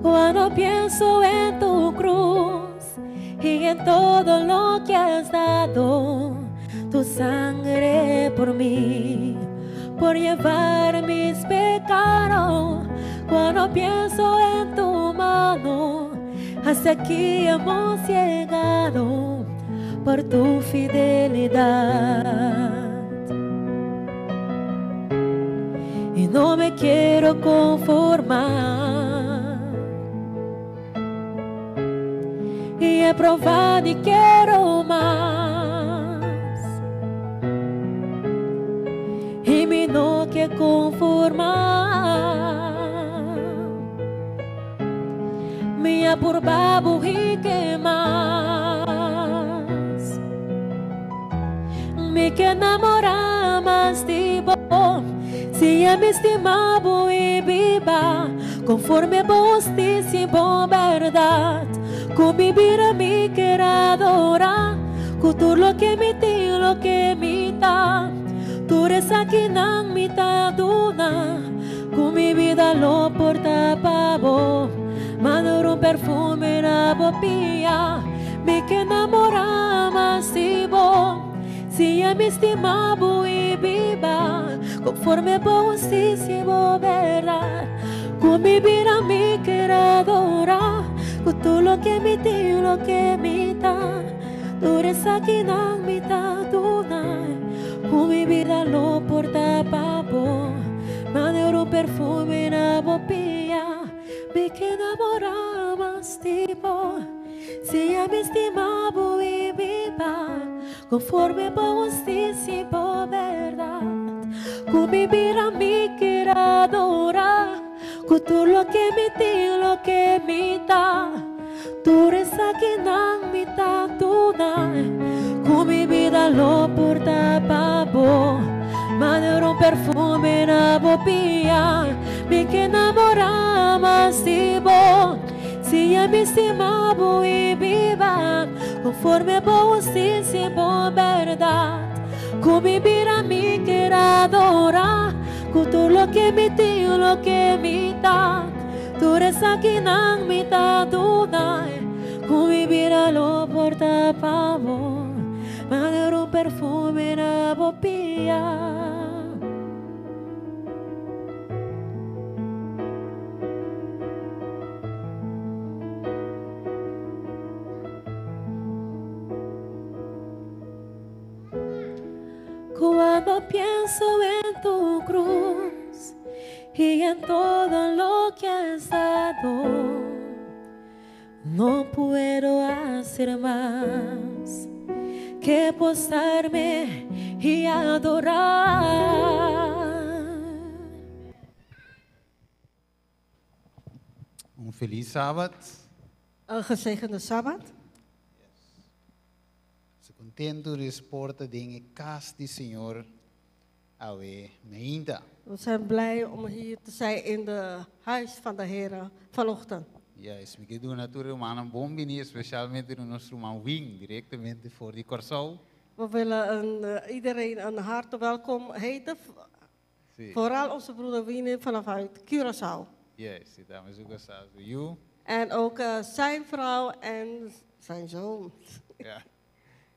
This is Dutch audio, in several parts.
Cuando pienso en tu cruz y en todo lo que has dado, tu sangre por mí, por llevar mis pecados. Cuando pienso en tu mano, hasta aquí hemos llegado por tu fidelidad. Y no me quiero conformar, y he probado y quiero más, y me no quiero conformar. Me apurvabo y que más, me que enamorar más de vos. Si me estimaba y viva conforme vos dices por verdad, con mi vida me quiero adorar, con todo lo que me tiene, lo que me da. Tú eres aquí na mitad duna, con mi vida lo porta para vos. Mandar un perfume na bopia, me que enamorar más de vos. Si me estimaba y viva conforme vos dices por verdad, con mi vida me quiero adorar, con todo lo que me tiene, lo que me da. Tú eres aquí na mitad duna, con mi vida lo porta para vos. Mandar un perfume na bopia, me que enamorar más de vos. Si me estimaba y viva conforme vos dices por verdad, con mi vida me quiero adorar, con todo lo que me tiene, lo que me da. Tú eres aquí na mitad duna, con mi vida lo porta para vos. Mandar un perfume na bopia, me que enamorar más de vos. Si me estimaba y viva conforme vos dices por verdad, con mi vida me quiero adorar, con todo lo que me tiene, lo que me da. Tú eres aquí na mitad duna, con mi vida lo porta para vos. Mandar un perfume na bopia. Cuando pienso en tu cruz y en todo lo que has dado, no puedo hacer más que postrarme y adorar. Un feliz sábado. Een gezegende Sabbat. Se contento de exporten dingen kast die Senhor awe meinda. We zijn blij om hier te zijn in de huis van de Heer vanochtend. Yes, me doen natuurlijk een een bombini, specialmente no nosso irmão Wing, diretamente voor die Corsou. We willen iedereen een harte welkom heten. Sí. Vooral onze broeder Wien vanaf uit Curaçao. Yes, dames ook als you. En ook zijn vrouw en zijn zoon. Ja.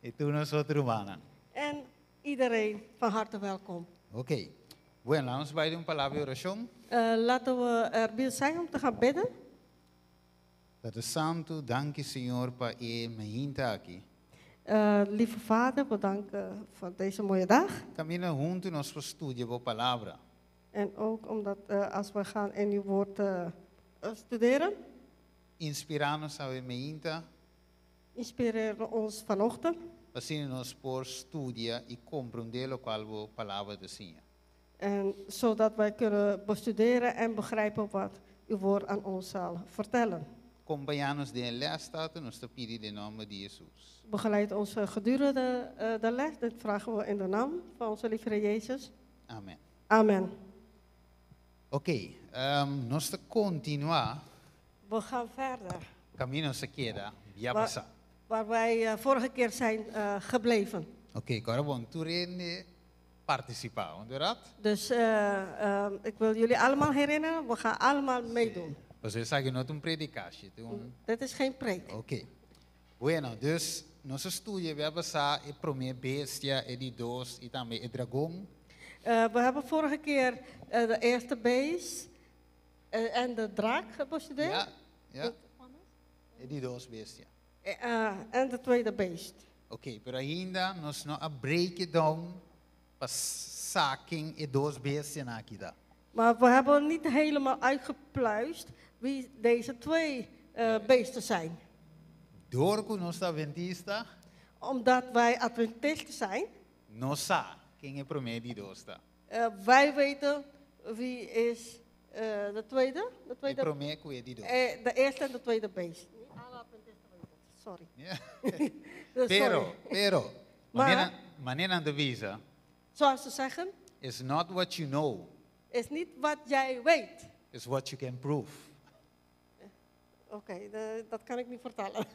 E tu nosotros manan. En iedereen van harte welkom. Oké. Bueno, laten we bij een palabra oración. Laten we erbij zijn om te gaan bidden. Dat is santo, dank je Senhor pa e meinda aqui. Lieve Vader, bedankt voor deze mooie dag. Camina junto nos estudia a palavra. En ook omdat als we gaan in uw woord studeren, Inspirar-nos a meinda. inspireren ons vanochtend. Assim nós por estudiar e compreender o qual a palavra do Senhor. En zodat wij kunnen bestuderen en begrijpen wat uw woord aan ons zal vertellen. Acompanhar-nos de lesstaten, nos pedir de nome de Jesus. Begeleid ons gedurende de les. Dit vragen we in de naam van onze lieve Heer Jezus. Amém. Amen. Ok, nós continuar. We gaan verder. Caminho se queda, já Waar- passar. Waar wij vorige keer zijn gebleven. Ok, agora bom, tu rende participar, onde Dus ik wil jullie allemaal herinneren, we gaan allemaal meedoen. Dus we zeggen not een predikatie. Dit is geen preek. Oké. Bueno, dus onze studie, we hebben sa e prome bestia e die doos, e também e dragon. We hebben vorige keer de eerste beest en de draak bestudeerd. Ja, ja. E die doos bestia. En de tweede beest. Oké, pero ainda nós não a break down para saking e doos bestia na aqui da. Maar we hebben niet helemaal uitgepluist wie deze twee beesten zijn. Door que nós adventista, Omdat wij Adventisten zijn, nós sa quem é prome die doos da. wij weten wie is de tweede. De E tweede prome que é die doos. de eerste en de tweede beest. Niet alle Adventisten weten het. Sorry. Ja. Dus sorry. Pero, Maar- maneira de visa Zoals ze zeggen, is not what you know, is niet wat jij weet. is what you can prove. Oké, dat kan ik niet vertellen.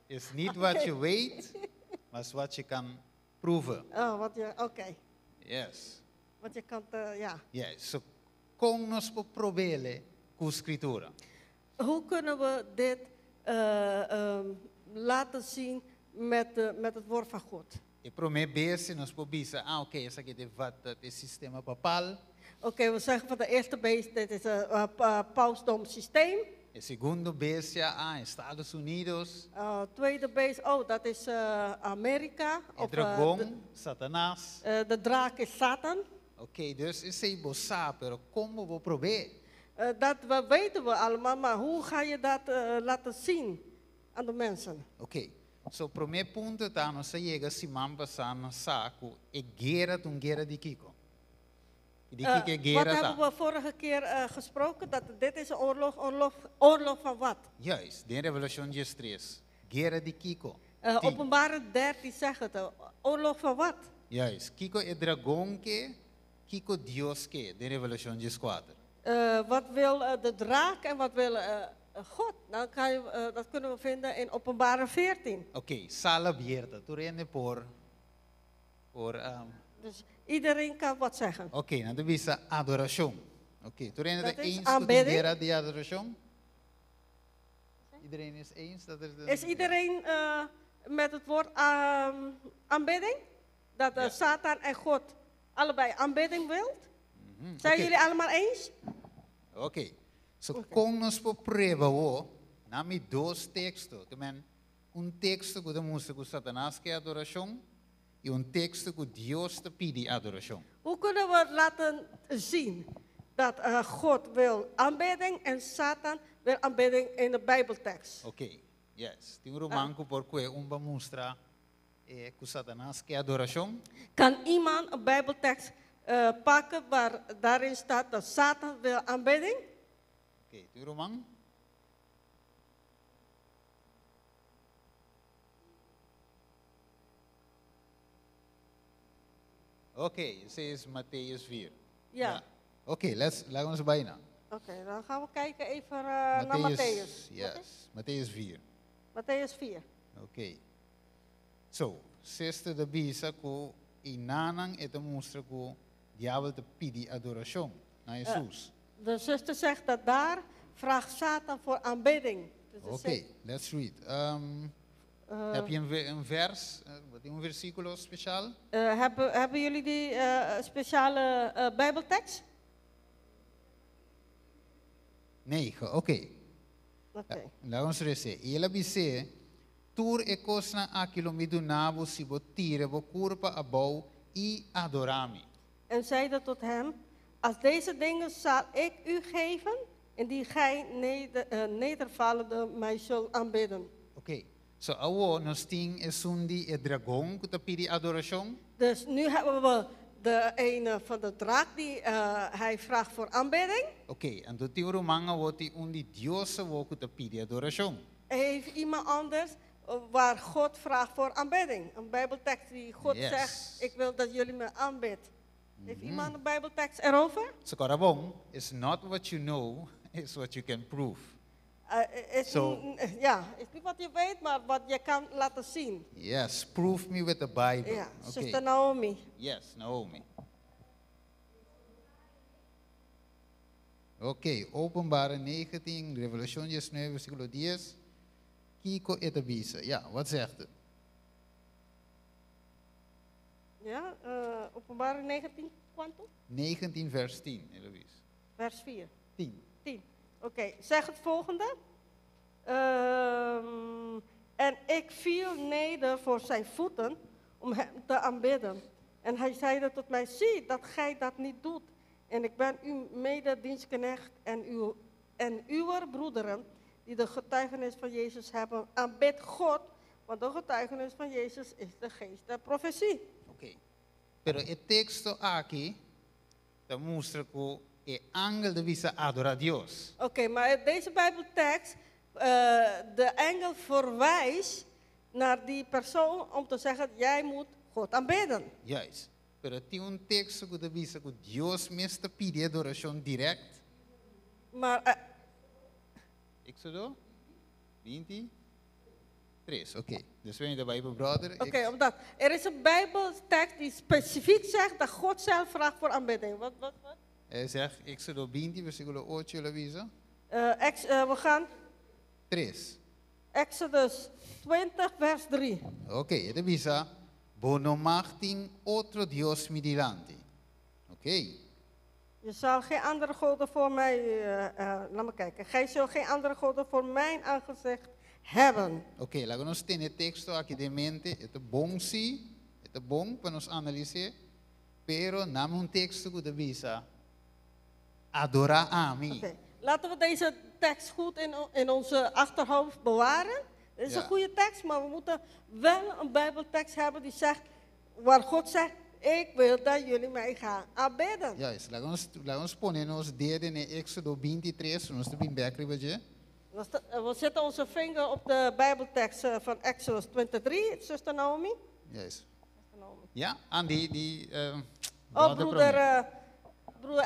Is niet wat je weet, maar is wat je kan proeven. Oh, wat je, oké. Yes. Wat je kan, ja. Yes. So, com nos provele com escritura. Hoe kunnen we dit laten zien met het woord van God? E promete nos pobisa, oké, essa aqui de wat het sistema papal. Oké, we zeggen van de eerste beest, dit is een pausdom systeem. E segundo bestia, Estados Unidos. Tweede beest, oh, dat is Amerika. E dragon, Satanás. De draak is Satan. Oké, dus is hij bossa, pero como vou prover? Dat weten we allemaal, maar hoe ga je dat laten zien aan de mensen? Oké. So, primeiro ponto tá, nós chega se mamba sana saco e guerra di Kiko. Die Kiko Wat guerra hebben tá. we vorige keer gesproken? Dat dit is een oorlog van wat? Juist, de revolution de stress. Guerra di Kiko. Openbare 13 zegt het, oorlog van wat? Juist, Kiko e dragon que, Kiko Dios que, de revolution de squadra. Wat wil de draak en wat wil God? Nou kan dat kunnen we vinden in Openbare 14. Oké, sala abierta. Tu rende por Dus iedereen kan wat zeggen. Oké, nou de visa adoration. Oké, tu rende Dat de is eens aanbidding. de guerra di adoration? Iedereen is eens dat er Is iedereen met het woord aanbidding? Dat Ja. Satan en God allebei aanbidding wilt? Zijn Oké. jullie allemaal eens? Ok. So, com nos por prova, na mi dois textos. Também texto que demonstra que Satanás quer adoração e texto que Deus te pede adoração. Hoe kunnen we laten zien dat God wil aanbidding en Satan wil aanbidding in de Bijbeltekst? Ok. Yes. Tem romanco por que mostra que Satanás quer adoração. Kan iemand een Bijbeltekst pakken waar daarin staat dat Satan wil aanbidding? Ok. Tem roman? Ok. Esse is Mateus 4. Ja. Oké, laten we bijna. Oké, dan gaan we kijken even naar Matthäus. Yes, Matthäus 4. Matthäus 4. Oké. So, sexta da bisa ko inanang ito mostra ko diablo te pidi adoração na Jesus. De zuster zegt dat daar vraagt Satan voor aanbidding. Dus Oké, let's read. Heb je een vers, een versículo speciaal? hebben jullie die speciale Bijbeltekst? 9, oké. Oké. Laten we zeggen. Ela bise, tur e kosna aquilo midunabo si botire bo curpa abou i adorami. En zeide tot hem, als deze dingen zal ik u geven, indien gij nedervallende mij zult aanbidden. Oké. So, awo, nos ting e sundi e dragon que te pidi adoração. Dus nu hebben we de ene van de draak die hij vraagt voor aanbidding. Oké, en dat die romanga wordt die die diosa woku te pidi adoração. Heeft iemand anders waar God vraagt voor aanbidding. Een Bijbeltekst die God Yes. zegt, ik wil dat jullie me aanbidt. Heeft iemand een Bijbeltekst erover? So, karabong, is not what you know, is what you can prove. Ja, is niet wat je weet, maar wat je kan laten zien. Yes, prove me with the Bible. Ja, Okay. zuster Naomi. Yes, Naomi. Ok, Openbare 19, Revelation 19, versículo 10. Kiko etabisa. Ja, wat zegt het? Ja, Openbaring 19, quantum? 19 vers 10, Eloise. Vers 4. 10. 10. Oké, zeg het volgende. En ik viel neder voor zijn voeten om hem te aanbidden. En hij zeide tot mij, zie dat gij dat niet doet. En ik ben uw mededienstknecht en uw broederen, die de getuigenis van Jezus hebben, aanbid God. Want de getuigenis van Jezus is de geest der profetie. Ok. Pero el texto aquí, te muestra que el ángel de visa adora a Dios. Oké, maar deze Bijbeltekst, de engel verwijst naar die persoon om te zeggen, jij moet God aanbidden. Juist. Pero tiene un texto que dice que Dios me está pidiendo adoración direct. Maar, Éxodo 23. Oké. Dus ben je de Bijbel, brother? oké, omdat er is een Bijbeltekst die specifiek zegt dat God zelf vraagt voor aanbidding. Wat? Hij zegt Éxodo 20, versículo 8, Eloisa. We gaan 3. Exodus 20, vers 3. Ok, de visa. Bonomachting otro Dios mi delante. Oké. Je zal geen andere goden voor mij, laat me kijken. Gij zult geen andere goden voor mijn aangezicht hebben. Ok, laten we nos tener texto aquí de mente. Het is bom sí, het is bom para nos analizar. Pero name un texto que de visa. Adora a mí. Okay. Laten we deze tekst goed in onze achterhoofd bewaren. Het is Ja. een goede tekst, maar we moeten wel een Bijbeltekst hebben die zegt, waar God zegt, ik wil dat jullie mij gaan aanbidden. Juist, laten we poner nos dedo in Éxodo 23, nos te bin back ribadje. We zetten onze vinger op de Bijbeltekst van Exodus 23, zuster Naomi. Juist. Zuster Naomi. Ja, aan die Oh, broeder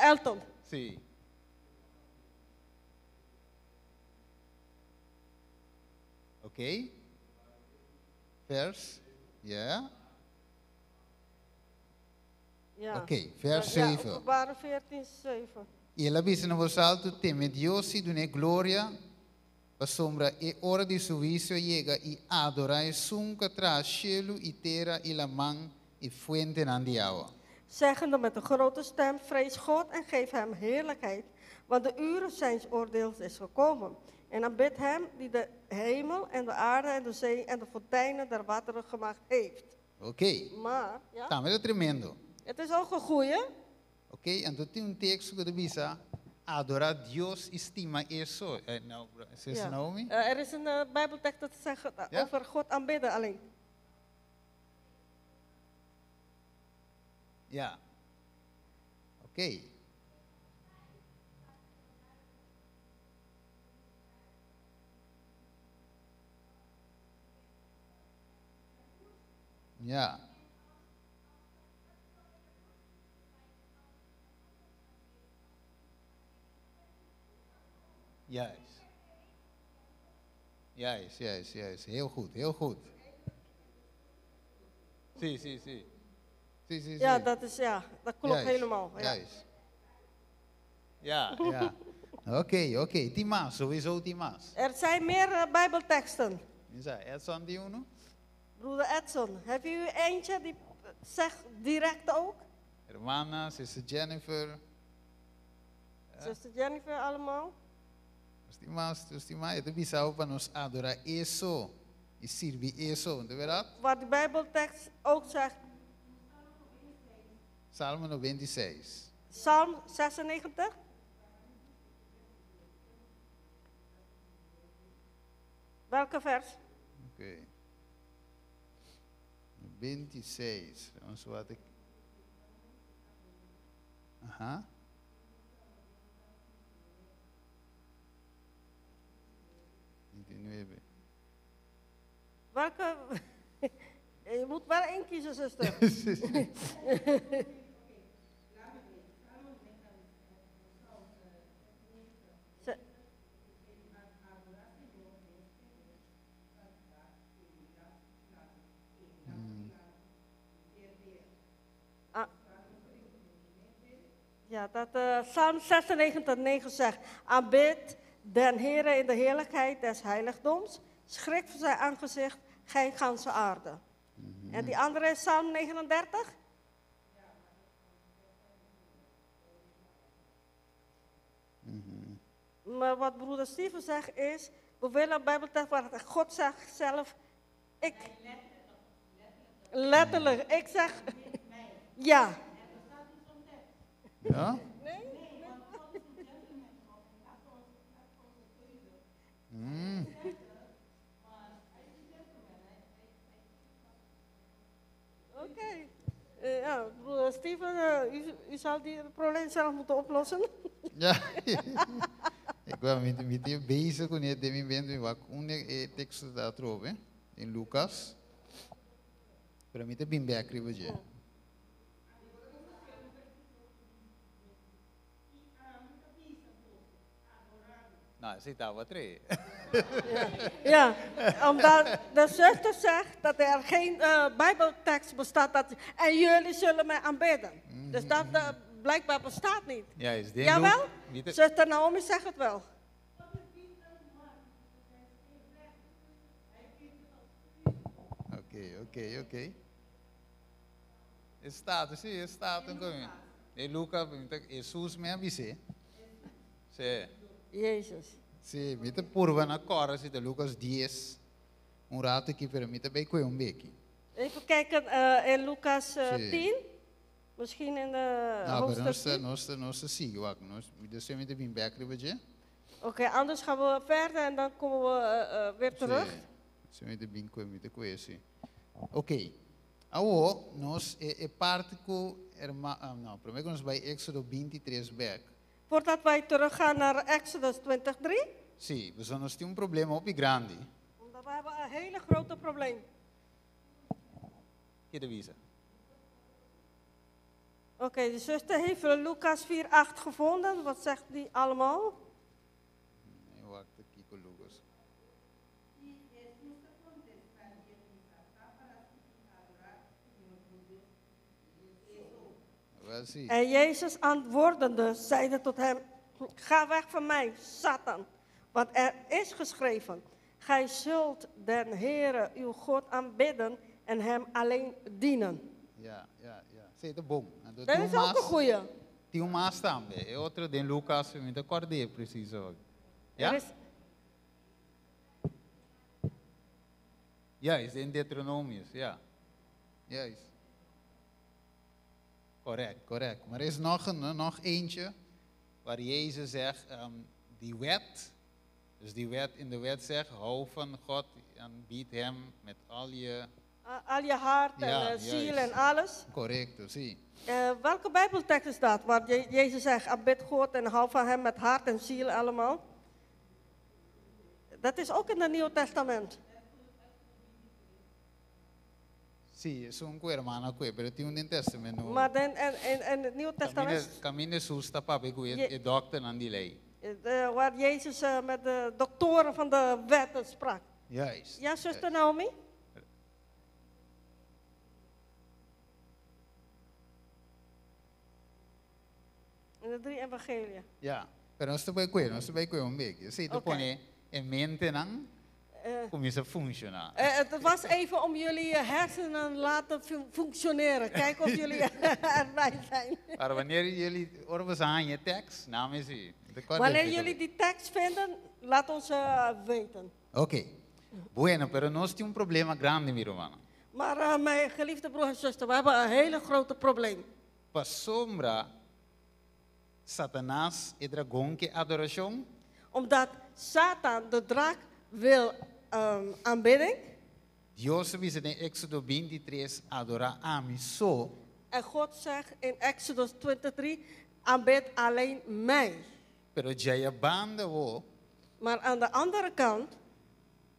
Elton. Sí. Oké. Vers. Ja. Ja. Oké, vers Ja, 7. Openbaring 14, 7. E ela disse no voz alto, teme Deus e dune gloria, a sombra e hora de serviço chega e adorai sunca tras cielo e terra e la man e fuente nan di agua. Zeggende met een grote stem, vrees God en geef hem heerlijkheid, want de uren zijns oordeels is gekomen. En aanbid hem die de hemel en de aarde en de zee en de fonteinen der wateren gemaakt heeft. Ok, Maar, ja, tá, mas é tremendo. het is ook een goeie. Ok, então tem texto que diz, adorar Deus estima isso. Não, é Ja. Naomi? Er is een Bijbeltekst dat zegt Ja? over God aanbidden alleen. Ja. Ok. Ja. Juist. Juist. Heel goed, heel goed. Zie. Ja, dat klopt Juist, helemaal. Ja. Juist. Ja. Oké. Timas, sowieso Timas. Er zijn meer Bijbelteksten. Isa, Edson die uno? Broeder Edson, heb u eentje die zegt direct ook? Hermana, zuster Jennifer. Zuster Jennifer allemaal? Timas, het bisa para nos adorar eso e servir eso, de verdad? Waar de Bijbeltekst ook zegt, Salmo 96. Psalm 96. Welke vers? Ok. 26. Vamos ver aqui. Aham. Welke? Je moet wel één kiezen, zuster. Ze- Ah. Ja, dat Psalm 96:9 zegt, aanbid den Heere in de heerlijkheid des heiligdoms, schrik voor zijn aangezicht, gij ganse aarde. En die andere is Psalm 39? Maar wat broeder Steven zegt is, we willen een Bijbeltekst waar God zegt zelf, ik. Letterlijk, ik zeg, ja. Ja? Oké. Ja, broeder Steven, u zal die probleem zelf moeten oplossen. Ja. Ik ben met je bezig en je bent wat een tekst daarover in Lucas. Maar met de bimbekri je. Nou, zit daar wat erin. Ja, omdat de zuster zegt dat er geen Bijbeltekst bestaat dat, en jullie zullen mij aanbidden. Dus dat blijkbaar bestaat niet. Ja, is dit Jawel? Zuster Naomi zegt het wel. Oké. Het staat, zie je, staat een komen. In Lucas, Jesus me avise. Zie. Jezus. Zie, met de purva na cora zit Lucas 10. Un rato que permite bij een beetje. Even kijken in Lucas 10. Misschien in de hoofdstuk 10. Nossa siga, wacht. Dus met de bimbekri je. Oké, anders gaan we verder en dan komen we weer terug. Zie, met de bimbekri met de kwestie. Oké. Agora, nós parte primeiro nós vai Éxodo 23 back. Voordat wij teruggaan naar Exodus 23. Sim, nós temos problema op grande. Omdat we hebben een hele grote probleem. Que devisa? Oké, de zuster heeft Lucas 4:8 gevonden. Wat zegt die allemaal? Wacht, aqui com Lucas. En Jezus antwoordende zeide tot hem, ga weg van mij, Satan, want er is geschreven, gij zult den Heere uw God aanbidden en hem alleen dienen. Ja. Sei de bom. Dat is ook een goeie. Tem mais também. É outro de Lucas, me acordei preciso. Ja? Ja, is in Deuteronomius, ja. Juist. Correct. Maar er is nog eentje waar Jezus zegt, die wet, dus die wet in de wet zegt, hou van God en bied hem met al je hart en ziel en alles. Correct, zie. Welke Bijbeltekst is dat, waar Jezus zegt, aanbid God en hou van hem met hart en ziel allemaal? Dat is ook in het Nieuwe Testament. Sim, sou hermano que, pero tem um testamento. Maar in het Nieuwe Testament. Caminho sus tapa be que dokter aan die lei. Waar Jezus met de doktoren van de wet sprak. Juist. Ja, zuster Naomi? In de 3 evangelieën. Ja, pero nós estamos bem um beetje. Zie, tu põe em mente não? Começa a funcionar. Het was even om jullie hersenen laten functioneren. Kijken of jullie erbij zijn. Maar wanneer jullie orbes aan je tekst, naam is u. Wanneer jullie die tekst vinden, laat ons weten. Oké. Bueno, pero nós temos problema grande, mi romano. Maar mijn geliefde broer en zuster, we hebben een hele grote probleem. Pa sombra Satanás e dragão que adoração. Omdat Satan, de draak, wil aanbidding. Deus diz em Éxodo 23, adorar a mim só. En God zegt in Exodus 23, aanbid alleen mij. Pero já banda wo. Maar aan de andere kant,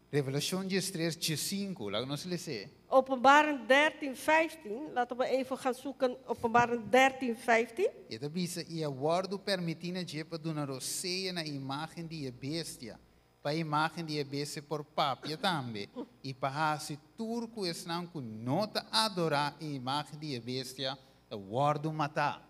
Revelação 3:5, laat ons lezen. Openbaring 13:15, laten we even gaan zoeken, Openbaring 13:15. E da bisa e aguardo permitindo je para donar roceia na imagem de bestia. Para a imagem de bestia por papia também. E para se turco não com nota adorar a imagem de bestia, aguardo matar.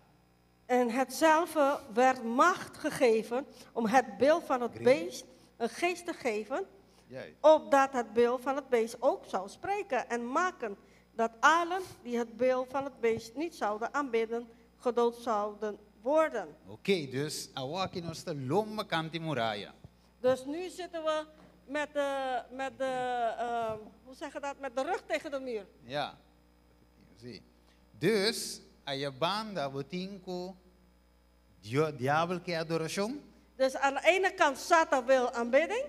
En hetzelfde werd macht gegeven om het beeld van het beest een geest te geven, Juist. opdat het beeld van het beest ook zou spreken en maken dat allen die het beeld van het beest niet zouden aanbidden, gedood zouden worden. Oké, dus awaki nos de lomba kanti muraya. Dus nu zitten we hoe zeg je dat, met de rug tegen de muur. Ja. Zie. Dus, ayabanda botinko diablo que adoración, Dus aan de ene kant Satan wil aanbidding,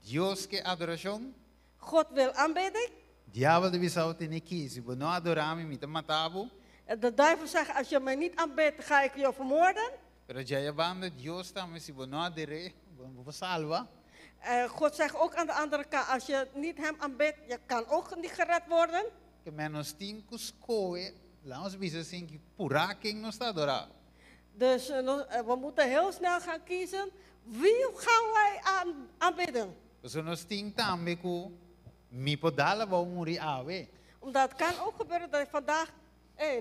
Dios que adoración, God wil aanbidding. diablo de bisau tene kisi, bo no adorami mita matabu, En de duivel zegt, als je mij niet aanbidt, ga ik je vermoorden. pero ayabanda Dios también si bo no adere, bo salva. God zegt ook aan de andere kant, als je niet hem aanbidt, je kan ook niet gered worden. Que menos tinko skoe, laos bisa sinki puraking nos adora. Dus we moeten heel snel gaan kiezen, wie gaan wij aanbidden? So nos ting tambe ku mi podala ba muri awe. Omdat het kan ook gebeuren dat je vandaag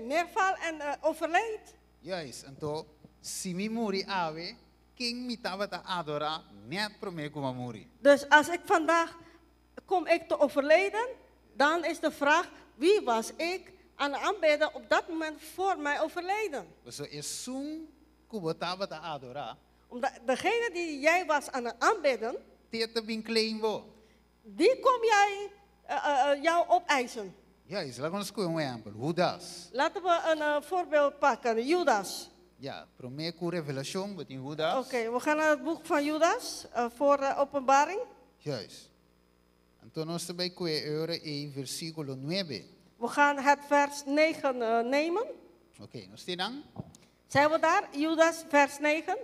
neervalt en overlijdt. Juist, então, si mi muri awe, king mi tava ta adora, net prome kuma muri. Dus als ik vandaag kom ik te overlijden, dan is de vraag, wie was ik aan het aanbidden op dat moment voor mij overleden? So is sung kubo tava ta adora, Omdat degene die jij was aan het aanbidden, tete bin klein bo. die kom jij jou opeisen. Juist, laat ons een exempel. Judas. Laten we een voorbeeld pakken, Judas. Ja, prome ku revelation wat in Judas. Oké, we gaan naar het boek van Judas voor openbaring. Juist. Então nós também com e versículo 9. We gaan het vers 9 nemen. Oké, nós temos. Zijn we daar? Judas, vers 9.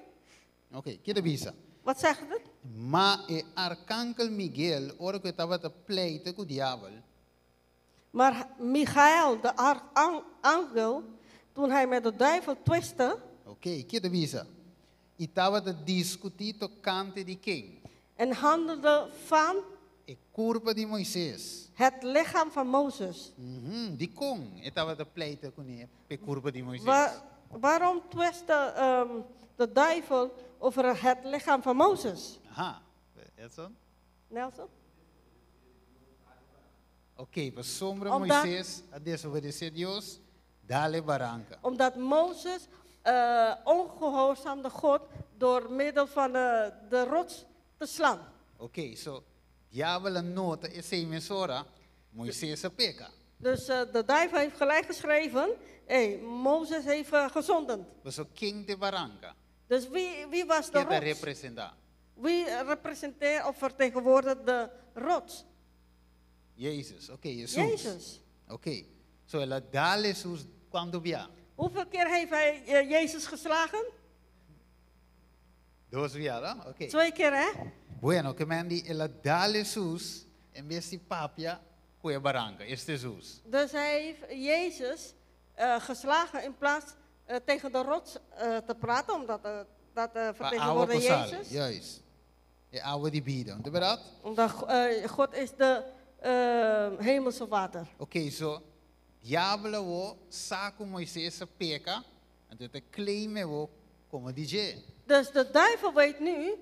Oké, que avisa. Wat zegt het? Ma e arcángel Miguel, ora que estava te pleite com o diabo. Maar Michael, de archangel, toen hij met de duivel twistte Oké, que avisa. E estava te discutir tocante de quem? en handelde van E curva de Moisés. het lichaam van Mozes. De com, estava te pleite com ele, pe curva de Moisés. Waarom twistte de duivel over het lichaam van Mozes? Aha, Edson? Nelson? Oké, para sombra Omdat- Moisés a desobedecer Deus, dale barranca. Omdat Mozes ongehoorzaamde God door middel van de rots te slaan. Oké, so diabo nota essa emissora, Moisés a peca. Dus de duivel heeft gelijk geschreven, Mozes heeft gezondigd. Mas o king de barranca, Dus wie was de que te rots? representa? Wie representeert of vertegenwoordigt de rots? Jezus, oké, Jesus. Jezus. Oké, so ela dale Jesus quando via. Hoeveel keer heeft hij Jezus geslagen? Dos via, ¿no? Oké. 2 keer, hè? Bueno, que mandi ela dale Jesus en vez de papia, cuya barranca, este Jesus. Dus hij heeft Jezus geslagen in plaats tegen de rots te praten, omdat dat Pa awa vertegenwoordigt kusal, Jezus. juist. E awa di bida, de verdad? Omdat God is de hemelse water. Oké, so diablo wo saco Moisés a peca, en te claime wo como DJ. Dus de duivel weet nu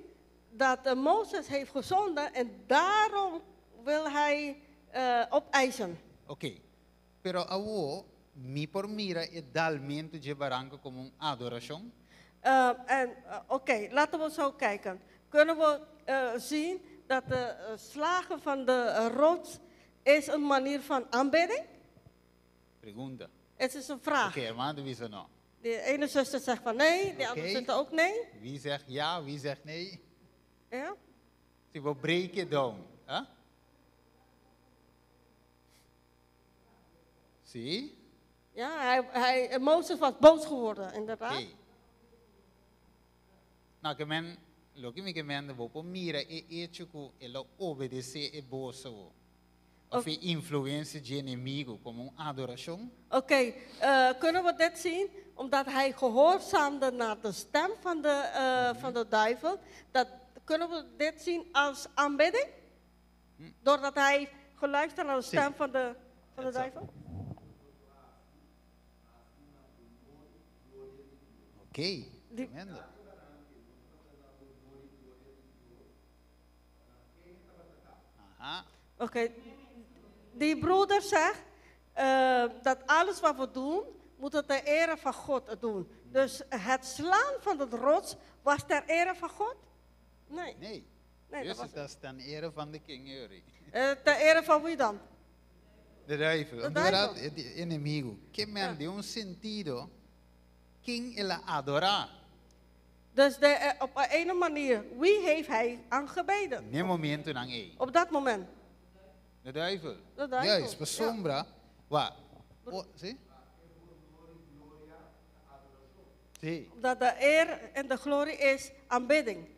dat Mozes heeft gezonden en daarom wil hij opeisen. Oké, pero awo mi por mira e dalmento de barranca como un adoración. Oké, laten we zo kijken. Kunnen we zien dat de slagen van de rots is een manier van aanbidding? Pregunta. Het is een vraag. Oké, hermano, wie zegt no? De ene zuster zegt van nee, de andere Oké. zuster ook nee. Wie zegt ja, wie zegt nee? Ja? Si we break it down. Huh? Zie? Ja, Mozes was boos geworden, inderdaad. Oké. Nou, que men, lo que me que men de bopo mira e hecho que ela obedece e bosa wo. Of e influência de inimigo como adoração. Oké, kunnen we dit zien? Omdat hij gehoorzaamde naar de stem van de duivel. Kunnen we dit zien als aanbidding? Doordat hij geluisterd naar de stem van de duivel? Oké, tremendo. Aha. Oké, die broeder zegt dat alles wat we doen, moet het ter ere van God doen. Dus het slaan van het rots was ter ere van God? Nee. Nee. Nee, Dus dat was dat is ten ere van de King Uri. ter ere van wie dan? De duivel. De duivel. El enemigo. Que me Ja. de un sentido. King el adora. Dus op een manier, wie heeft hij aangebeden? Ne momento nang e. Op dat moment. De duivel. De duivel. Juist, per sombra. Wa. Oh, zie? Zie. Dat de eer en de glorie is aanbidding.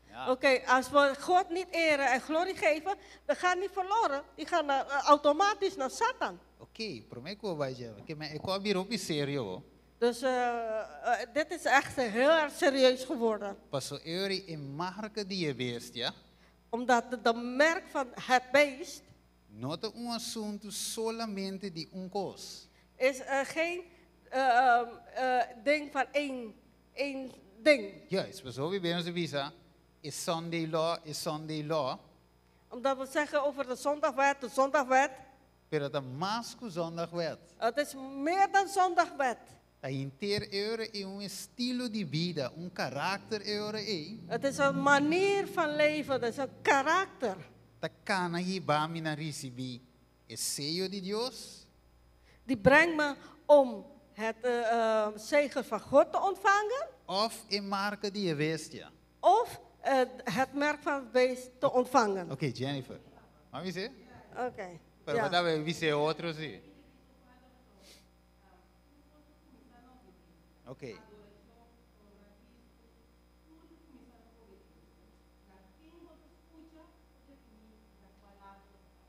Ja. Oké, als we God niet eren en glorie geven, dan gaan die verloren. Die gaan automatisch naar Satan. Oké, prometo vai je. Que me eko abiro pi serio. Dus dit is echt heel erg serieus geworden. Paso Uri in marca die beest, ja? Omdat de merk van het beest Nota un assunto solamente di un cos. is geen ding van één ding. Juist, paso we benen visa. Is Sunday law. Omdat we zeggen over de zondagwet. Pero de más que zondagwet. Het is meer dan zondagwet. A inter eure e un estilo de vida, un carácter eure e. Het is een manier van leven, het is een karakter. Ta cana hi bami na recebi es sello de Dios. Die brengt me om het zegel van God te ontvangen. Of in marca die bestia. Of het merk van het beest te ontvangen. Oké, Jennifer. Wat wie zei? Oké. Pero Ja. wat we wie zei otro zie. Oké.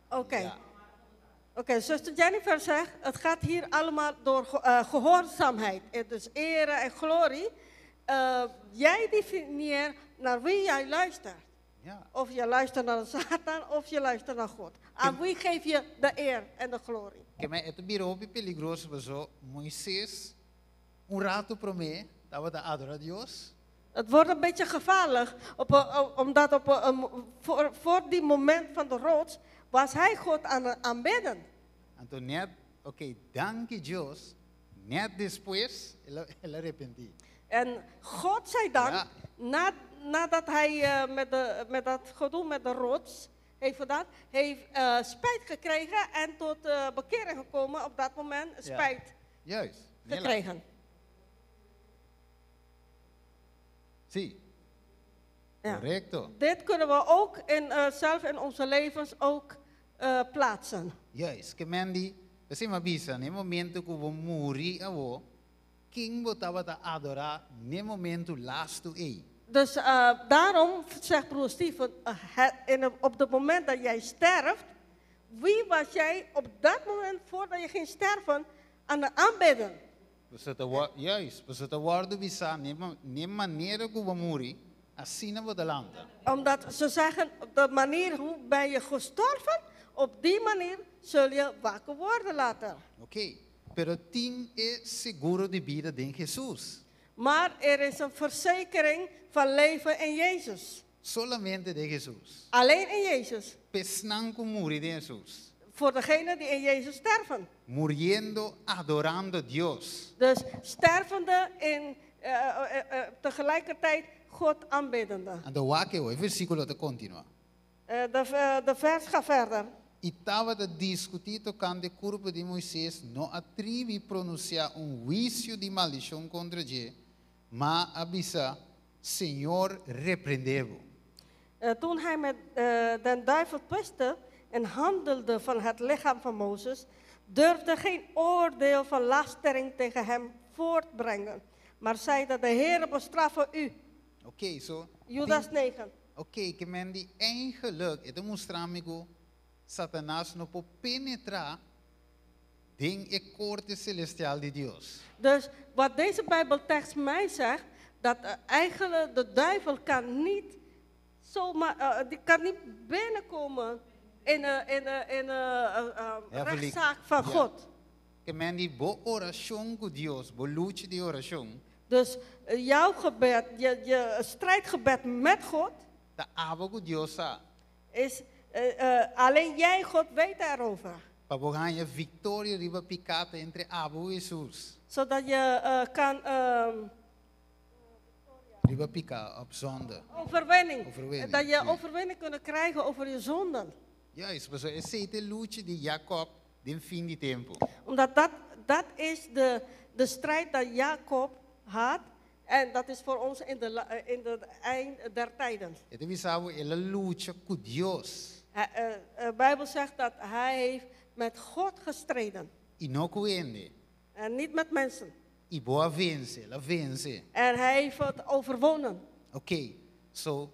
Oké. Ja. Oké, zuster Jennifer zegt, het gaat hier allemaal door gehoorzaamheid. Dus ere en glorie. Jij definieert naar wie jij luistert. Ja. Of je luistert naar Satan of je luistert naar God. Aan wie geef je de eer en de glorie? Que me eto biro peligroso paso Moisés un rato promé dat we adora Dios. Het wordt een beetje gevaarlijk, omdat voor die moment van de rots was hij God aan het aanbidden. Então net, oké, danke Dios. Net después, ele arrependi. En God zei dan, Ja. nadat hij met dat gedoe met de rots heeft gedaan, heeft spijt gekregen en tot bekering gekomen op dat moment, spijt Juist. gekregen. Sim. Ja. Correcto. Dit kunnen we ook zelf in onze levens ook plaatsen. Juist. Que mendi, você me avisa, no momento que eu vou morrer, quem botava a adorar, no momento lasto ei. Dus daarom zegt broer Steven, op het moment dat jij sterft, wie was jij op dat moment voordat je ging sterven aan het aanbidden? Juist. Você tá guardo visa, nem maneira que eu vou morrer, assim não vou adelante. Omdat ze zeggen, op de manier hoe ben je gestorven, op die manier zul je wakker worden later. Ok. Pero tem seguro de vida em Jesus. Maar er is een verzekering van leven in Jezus. Solamente de Jesus. Alleen in Jezus. Pesnan com morir de Jesus. Voor degenen die in Jezus sterven. Muriendo, adorando Dios. Dus stervende in tegelijkertijd God aanbiddende. Então, o que o versículo te continua. De vers gaat verder. E estava a discutir tocando o corpo de Moisés, não atreve pronunciar juízo de maldição contra ele, mas avisa, Senhor, repreendeu. Toen hij met den duivel twiste en handelde van het lichaam van Mozes, durfde geen oordeel van lastering tegen hem voortbrengen, maar zei dat de Heer bestraffen u. Ok, so. Judas 9. Ok, que men die eigenlijk, het mostrar-me que Satanás não pode penetrar ding e corte celestial de Deus. Dus wat deze Bijbeltekst mij zegt, dat eigenlijk de duivel kan niet zomaar, die kan niet binnenkomen in een rechtszaak van Ja. God. Que men die bo oração com Deus, bo luta de oração, Dus jouw gebed, je strijdgebed met God, ta abo com Deus sa, is alleen jij, God, weet daarover. para bo ganhar vitória riba picata entre abo e Jesus. Zodat je kan Riba pica op zonde. overwinning, Overwinning, dat je ja. overwinning kunnen krijgen over je zonden. Juist, maar zo is het de luta de Jacob, den fin de tempo. Omdat dat is de strijd dat Jacob had. En dat is voor ons in de eind der tijden. Het is zo ela luta com Deus. De Bijbel zegt dat hij heeft met God gestreden. E não com ele. En niet met mensen. E boa vence, ela vence. En hij heeft het overwonnen. Ok, so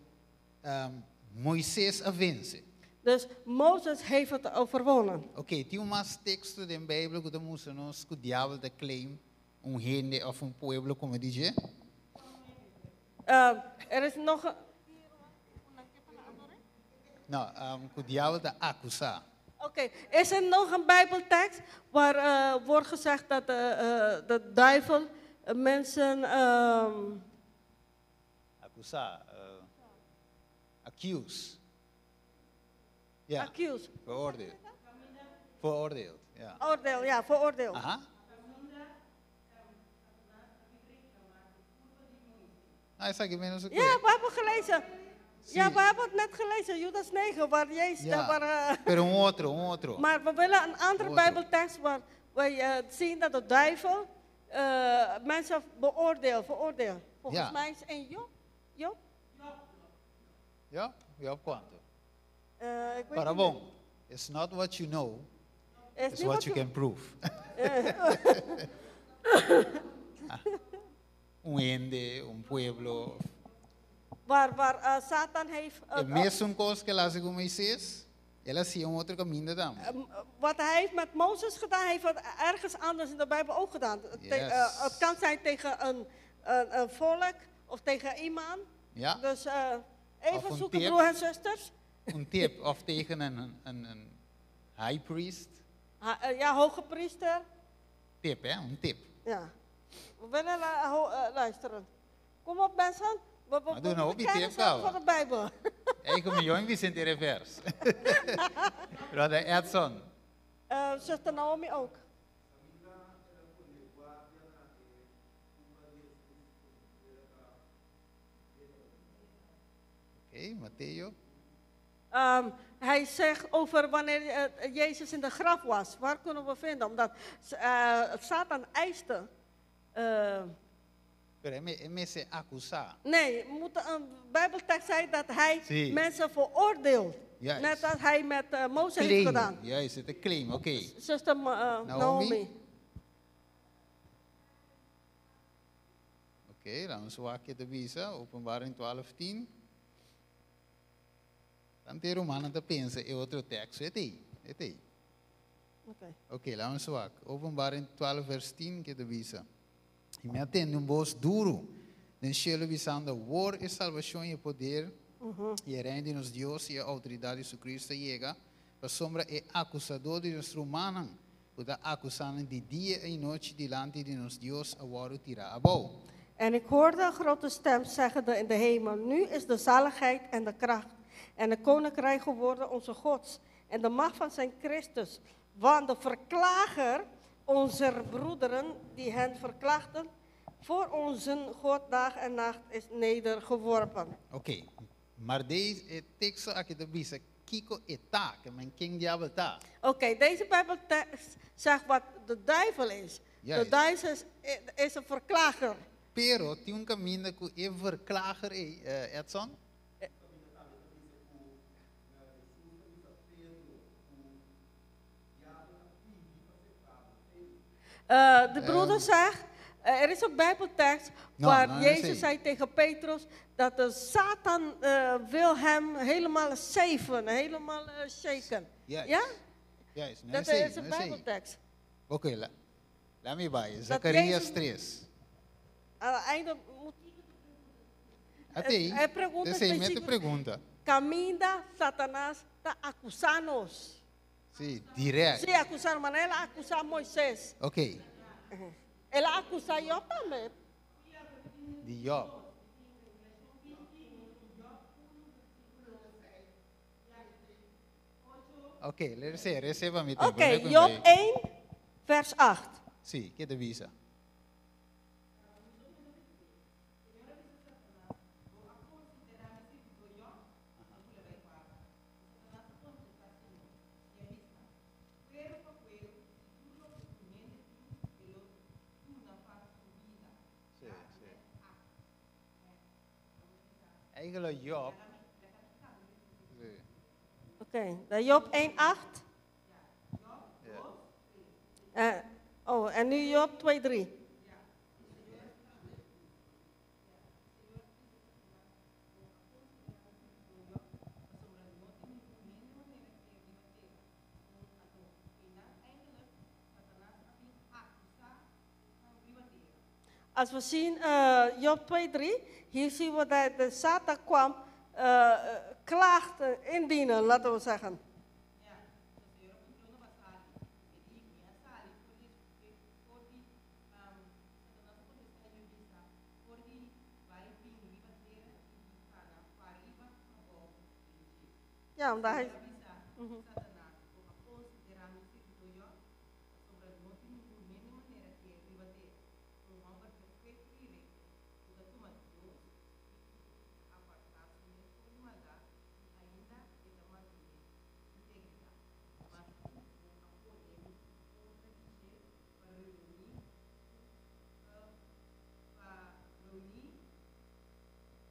Moisés a vence. Dus Mozes heeft het overwonnen. Ok, tem umas textos da Bíblia que mostram que o diabo claim reino of pueblo, como diz. Er is nog een... Não, que o diabo acusa. Oké, is er nog een Bijbeltekst waar wordt gezegd dat de duivel mensen Acusar, accuse. Ja, accuse? veroordeeld. Veroordeeld, ja. Oordeel, ja, veroordeel. Aha. Nou, zeg je menos ook Ja, we hebben gelezen. Ja, we hebben het net gelezen, Judas 9, waar Jezus... Ja, pero un otro. Maar we willen een andere Otro. Bijbeltekst waar je ziet dat de duivel mensen veroordeelt. Volgens Ja. mij is het in Job? Ja, ja, quanto? Ik weet Para niet bom, it's not what you know, meer. Is it's niet what wat you je- can prove. Ende, pueblo. Waar Satan heeft... E mesmo coisa que ela com Moisés, ela sia outro caminho da wat hij heeft met Mozes gedaan, heeft wat ergens anders in de Bijbel ook gedaan. Yes. Het kan zijn tegen een volk of tegen iemand. Ja, Dus Of even een zoeken, tip. broer en zusters. een tip of tegen een high priest. Ja, hoge priester. Tip, hè, een tip. Ja. We willen luisteren. Kom op, mensen. Maar doe nou op die kennen tip, zelf Kouwa. van de Bijbel. Eigen miljoen Vicente Revers. Brother Edson. Zuster Naomi ook. Oké, Matteo. Hij zegt over wanneer Jezus in de graf was. Waar kunnen we vinden? Omdat Satan eiste. Pero me se acusar. Nee, een Bijbeltekst zei dat hij Zie. mensen veroordeelt. Juist. Net als hij met Mozes heeft Claim. gedaan. Juist, het is een claim, oké. Zuster Naomi. Oké, dan is wakje de visa, Openbaring 12:10. Dan te Romanen te pensen, e outro tekst, het is. Oké, laten we zwak. Openbaring 12 vers 10 que de visa. E me atende voz duro. Den cielo visando, war e salvação e poder. E reino de nos Deus e a autoridade de Jesus Cristo llega. Para sombra e acusador de nosso humano. Puta acusando de dia e noite delante de nos Deus a waro tira abou. En ik hoorde een grote stem zeggen in de hemel: nu is de zaligheid en de kracht en de koninkrijk geworden onze Gods en de macht van zijn Christus. Want de verklager onze broederen die hen verklaagden voor onze God dag en nacht is nedergeworpen. Oké, maar deze tekst aqui de visa, Kiko eta, que men king diabel ta. Oké, deze Bijbeltekst zegt wat de duivel is. Ja, De ja. duivel is een verklager. Pero tem caminho que é verklager, Edson. De broeder zegt, er is een Bijbeltekst Nou, waar nou, Jezus zie. zei tegen Petrus dat de Satan wil hem helemaal zeven, helemaal shaken. Juist. Ja? Juist, nou Dat sei, is een nou sei. Bijbeltekst. Oké, laat me bij. Zacarias Jezus- 3. Aan het einde moet Até Hij pergunta Essa aí, específica. mete pergunta. caminha Satanás está acusando-nos. Sim, direto. Se acusar, mas ela acusa Moisés. Ok. Ela acusa Job também. De Job. Ok, receba mi tempo. Ok, Job 1, vers 8. Sim, que te visa. Eigenlijk Job. Oké, Job 1, 8. En nu Job 2, 3. Als we zien Job 2, 3, hier zien we dat de Satan kwam klachten indienen, laten we zeggen. Ja, omdat hij...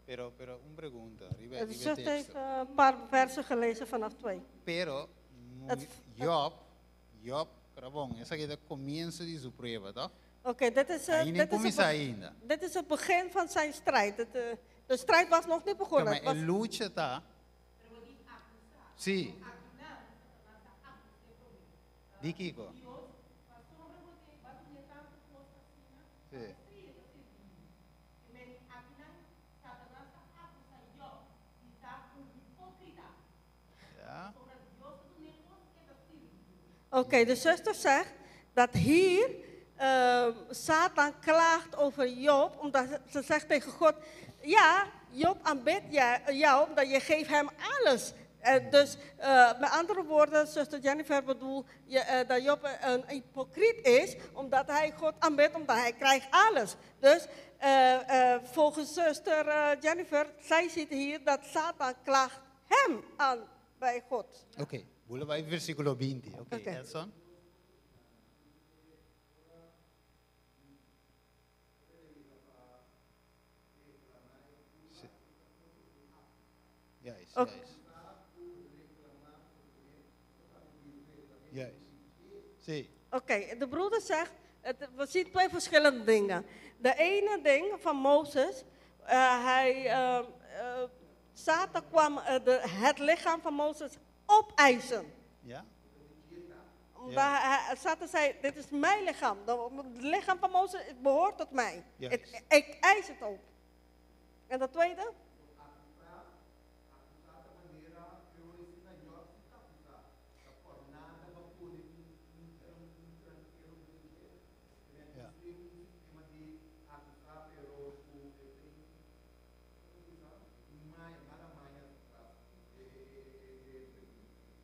Pero una pregunta. De zuster heeft een paar versen gelezen vanaf 2. Pero, Job, Rabong, esa que es el comienzo de su prueba, ¿no? Oké, dit is het begin van zijn strijd. De strijd was nog niet begonnen. Maar een lucha está. Sí. Di Kiko. Sí. Oké, de zuster zegt dat hier Satan klaagt over Job, omdat ze zegt tegen God, ja, Job aanbidt jou, omdat je geeft hem alles. Dus met andere woorden, zuster Jennifer bedoelt dat Job een hypocriet is, omdat hij God aanbidt, omdat hij krijgt alles. Dus volgens zuster Jennifer, zij ziet hier dat Satan klaagt hem aan bij God. Oké. Willen wij versículo 20. Oké, Edson. Juist. Zie. Oké, de broeder zegt, we zien twee verschillende dingen. De ene ding van Mozes, Satan kwam het lichaam van Mozes opeisen. Ja? Omdat Satan zei, dit is mijn lichaam. Het lichaam van Mozes behoort tot mij. Ik eis het op. En dat tweede?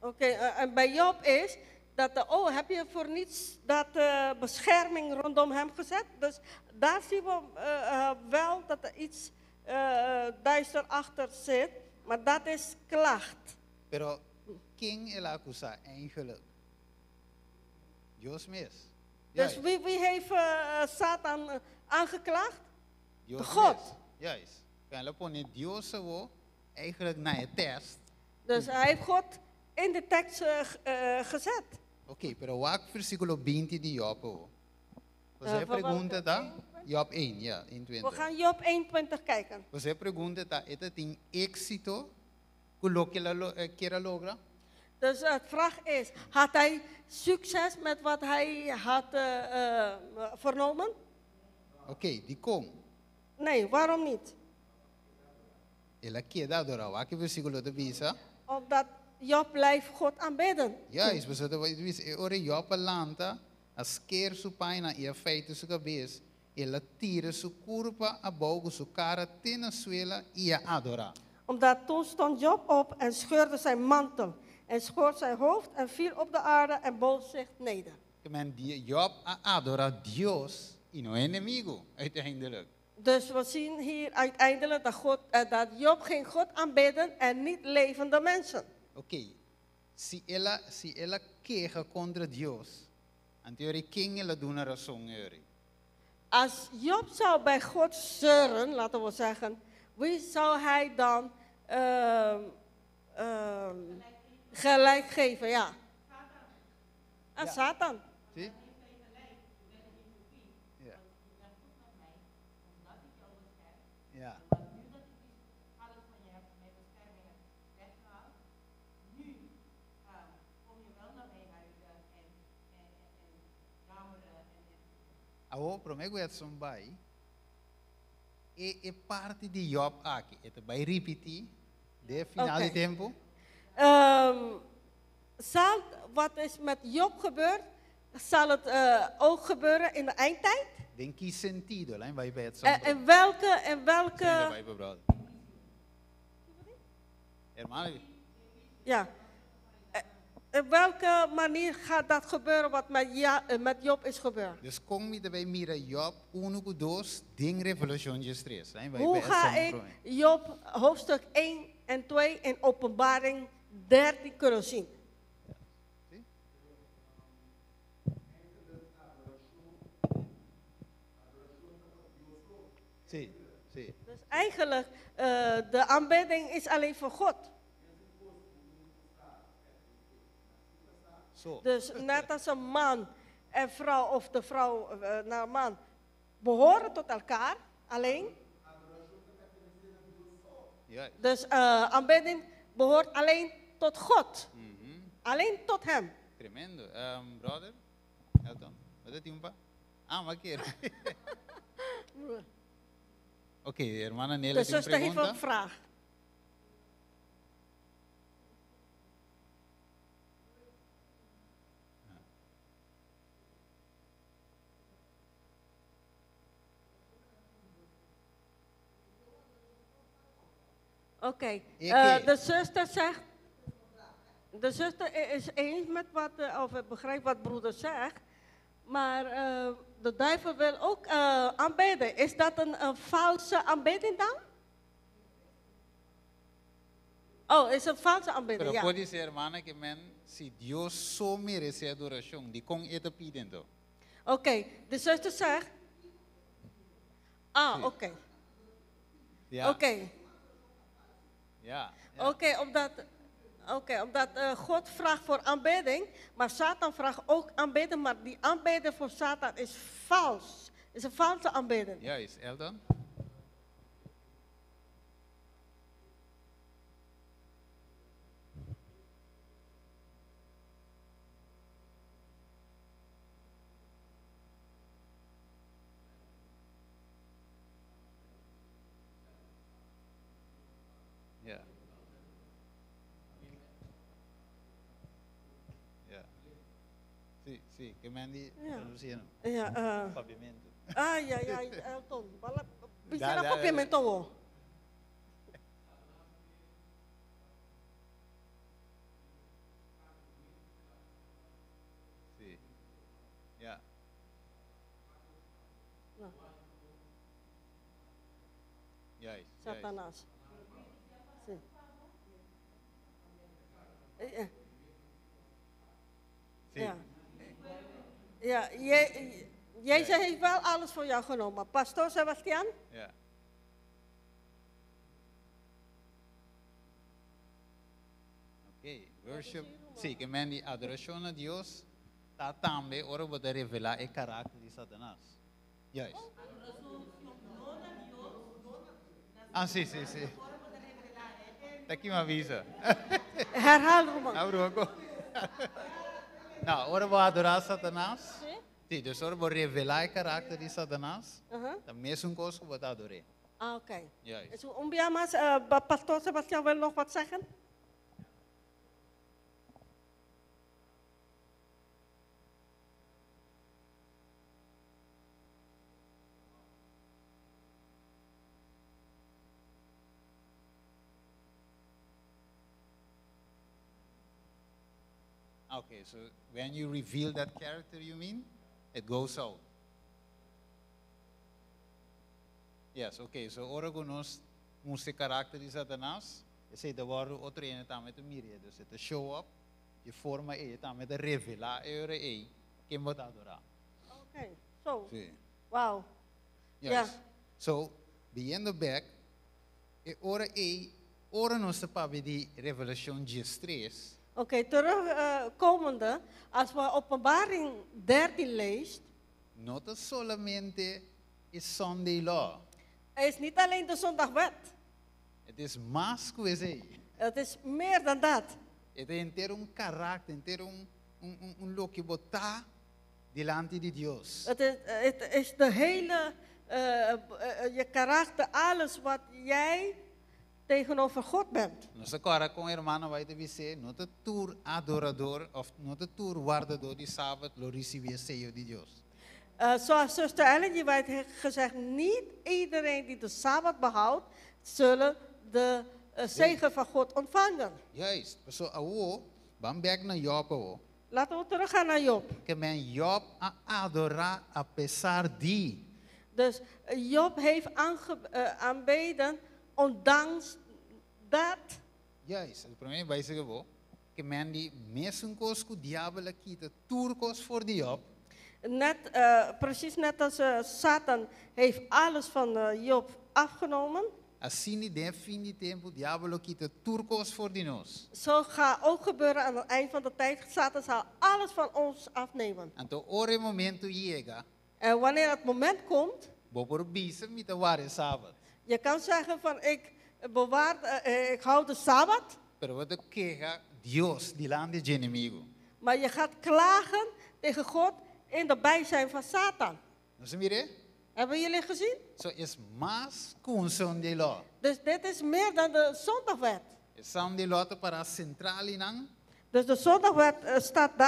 Oké, en bij Job is dat, heb je voor niets dat bescherming rondom hem gezet? Dus daar zien we wel dat er iets duister achter zit, maar dat is klacht. Pero, king el acusa eigenlijk? Dios mismo. Dus wie heeft Satan aangeklaagd? Dios God. Juist. Kan je ponen Dios eigenlijk naar je test. Dus hij heeft God in de tekst gezet. Oké, pero welk versículo 20 de Job? Você pergunta da Job 1, ja, 21. We gaan Job 21 kijken. Você pergunta da het in éxito con lo que quiera lograr? Dus de vraag is, had hij succes met wat hij had vernomen? Oké, die kom. Nee, waarom niet? Ela queda adorar. Aqui versículo de Bisa. Omdat Job blijft God aanbidden. Juist, we zullen weten, ora Job lanta, as keer su paina e a feito su cabeça, ela tira su curva a bogo su cara tina suela e a adora. Omdat toen stond Job op en scheurde zijn mantel. En schoor zijn hoofd en viel op de aarde en boog zich neder. Men Job a adora Dios e no inimigo, uiteindelijk. Dus we zien hier uiteindelijk dat Job ging God aanbidden en niet levende mensen. Oké, si ela queja contra Dios, anterior quem ela doen a razão eri? Als Job zou bij God zeuren, laten we zeggen, wie zou hij dan gelijk geven? Ja. Aan Satan. Zie? Ja. Ja. Awo, promego het zo'n bij. E parte di Job aqui. Het bij repetir. De finale Oké. tempo. Wat is met Job gebeurd, zal het ook gebeuren in de eindtijd? Den que sentido, lá vai bij het zo'n. En welke, Vai bij brother. Hermano, ja, in welke manier gaat dat gebeuren wat met Job is gebeurd? dus kom je erbij mira Job 1:2 ding revolution de stress. Hoe ga ik Job hoofdstuk 1 en 2 in Openbaring 13 kunnen zien? Sim, sim. Dus eigenlijk, de aanbidding is alleen voor God. Zo. Dus net als een man en vrouw, of de vrouw naar een man, behoren tot elkaar, alleen. Ja. Dus aanbidding behoort alleen tot God. Alleen tot hem. Tremendo. Brother, Elton, wat is het? Ah, maar keer. Oké, hermana Nela, De zuster heeft pregunta. een vraag. Oké, de zuster zegt, de zuster is eens met wat, of begrijpt wat broeder zegt, maar de duivel wil ook aanbidden. Is dat een valse aanbidding dan? Oh, is een valse aanbidding, Pero ja. pode ser, hermana, que men, si Dios so merece adoración, di con ete pidendo. Oké, de zuster zegt, Sí. oké. Ja. Oké. Ja. Oké, omdat God vraagt voor aanbidding, maar Satan vraagt ook aanbidding, maar die aanbidding voor Satan is vals. Is een valse aanbidding. Juist, Elton. Ja. Ja. Sì, che mandi Ja. Luciano. Ja, Pavimento. ja, Elton. Bisa Da, na da, papiamento wo? Sì. Ja. No. Juist. Satanas. Sim. Sì. Ja. Ja, Jezus heeft wel alles voor jou genomen. Pastor Sebastian? Ja. Ok, worship. Sì, che mandi adorazione a Dios. Ta tambe, ora vou revelar il carattere di Satanás. Juist. Ah, sì, sì, sì. Daqui me avisa. Herhaal, Roman. Abro ook. Nou, ora vou adorar Satanás. Sim? Sì, dus ora vou revelar il carattere di Satanás. Uh-huh. Dan mesmo coisa vou adorar. Ah, oké. Juist. Dus Umbiamas, Pastor Sebastian wil nog wat zeggen? Okay, so when you reveal that character, you mean? It goes out. Yes, okay, so Oregonos moest karakter is Satanas. Je zei de woorden otro in het aan met de mirie. Dus het is show up. Je forma het aan met de revela eure e. Kim wat adora. Oké, zo. Sí. Wauw. Yes. Ja. So, behind the back, ora nos papi di Revelation 3. Oké, terugkomende, als we Openbaring 13 leest, Not solamente is Sunday law. is niet alleen de zondagwet. Het is más que eso. Het is meer dan dat. Het is entero un carácter, entero un lo que bota delante de Dios. Het is de hele, je karakter, alles wat jij tegenover God bent. Nos agora com a irmã vai te dizer, não te tour adorador of não te tour guardador de sábado, lo receber sello de Deus. Zoals zuster Ellen je heeft gezegd, niet iedereen die de Sabbat behoudt, zullen de zegen van God ontvangen. Juist. So awo, bam back na Job awo. Laten we teruggaan naar Job. Que men Job a adorar a pesar de. Dus Job heeft aanbeden, ondanks dat. Juist. Het probleem bij zich awo, que men die mesun kos ku diabolo kita turkos voor die Job. Precies net als Satan heeft alles van Job afgenomen. Assim de fim de tempo, diabolo kita turcos voor die nos. Zo gaat ook gebeuren aan het eind van de tijd. Satan zal alles van ons afnemen. Então, ore momento llega, En wanneer het moment komt, vou por bisa met de ware sábado. je kan zeggen van ik hou de Sabbat, Pero wat de queja Dios delante de inimigo. maar je gaat klagen tegen God in de bijzijn van Satan. Não se mire? Hebben jullie gezien? So is más que un son de law. Dus dit is meer dan de zondagwet. Es son de law para central inang. Dus de zondagwet staat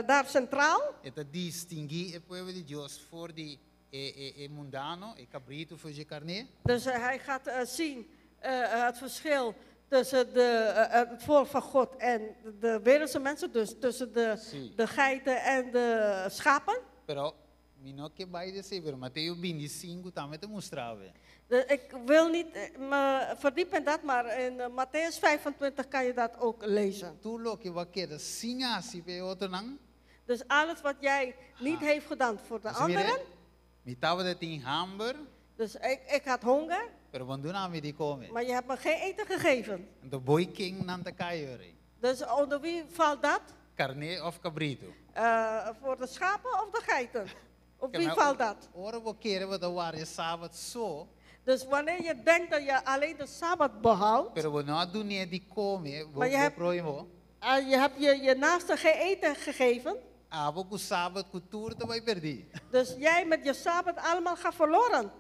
daar centraal. Het distinguir el pueblo de Dios voor de mundano, el cabrito voor de carne. Dus hij gaat zien het verschil tussen het volk van God en de wereldse mensen. Dus tussen de geiten en de schapen. Pero, mino que vai dizer, pero Mateo 25 também te mostrava. Dus ik wil niet me verdiepen in dat, maar in Matthäus 25 kan je dat ook lezen. Tu lo que va querer sin así pe otro nang. Dus alles wat jij niet heeft gedaan voor de anderen. Mi tava de tin hamburger, Dus ik had honger, pero quando na me di come. maar je hebt me geen eten gegeven. En de boy king nan te kaiore. Dus onder wie valt dat? Carne of cabrito. Voor de schapen of de geiten? Op wie valt dat? Ora we keren we de ware sábado zo. Dus wanneer je denkt dat je alleen de Sabbat behoudt, Pero we no doen niet die come, Maar je we hebt- proimo. je hebt je naaste geen eten gegeven, Abo ku sábado cultura te vai perder. dus jij met je Sabbat allemaal gaat verloren.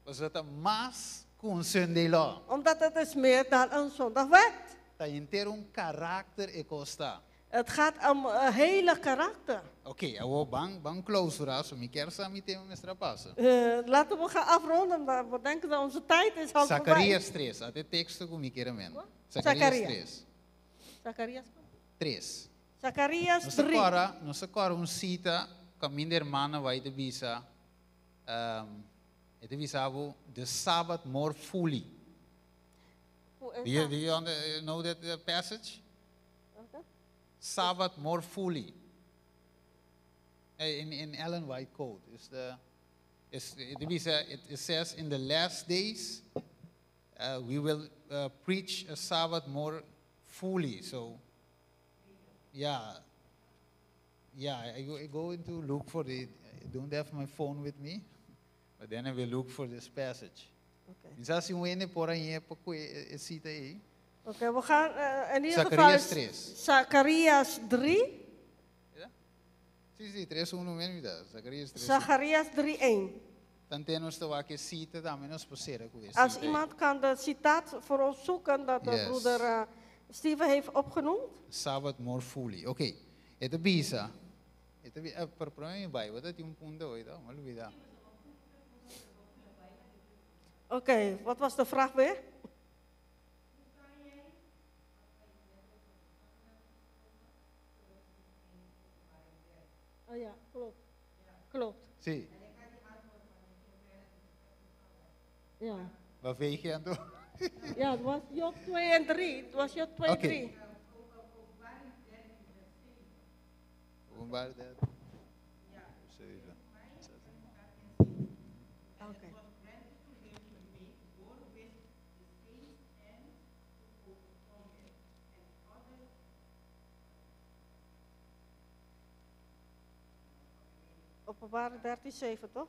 Pues het más que un Sunday law. Omdat het is meer dan een zondagwet. Ta inteiro un carácter e costa. Het gaat om een hele karakter. Ok, awo bang clausura, so mi quero saber tema me strapassa. Laten we gaan afronden, maar we denken dat onze tijd is al voorbij. Zacarias 3, até texto que mi quero men. Zacarias 3. 3. Zacarias Nos 3. agora cita que a minha irmã vai te visa, te visava the Sabbath more fully. Do you know that passage? Sabbath more fully. In Ellen White Code it says in the last days we will preach a Sabbath more fully. So yeah, I go into look for it. I don't have my phone with me, but then I will look for this passage. Okay. Assim o ene por aí cita aí. Oké, we gaan in ieder Zacarias geval 3. Zacarias 3. Sí, 3:1 mesmo, Zacarias 3. Zacarias 3:1. Dan tenemos te waar que cita también nos poseren que Als iemand kan de citaat voor ons zoeken dat de Yes. broeder Steven heeft opgenoemd. Sabbath more fully. Okay. Ito bisa. Ito per problema bij wat dat yung punto hoy da, malubida. Oké, wat was de vraag weer? Oh ja, klopt. Klopt. Si. Ja. Wat veeg je aan doen? Ja, het was Job 2 en 3. Het was Job 2 en Oké. 3. Openbaar dat. Oké. Openbare 13:7, toch?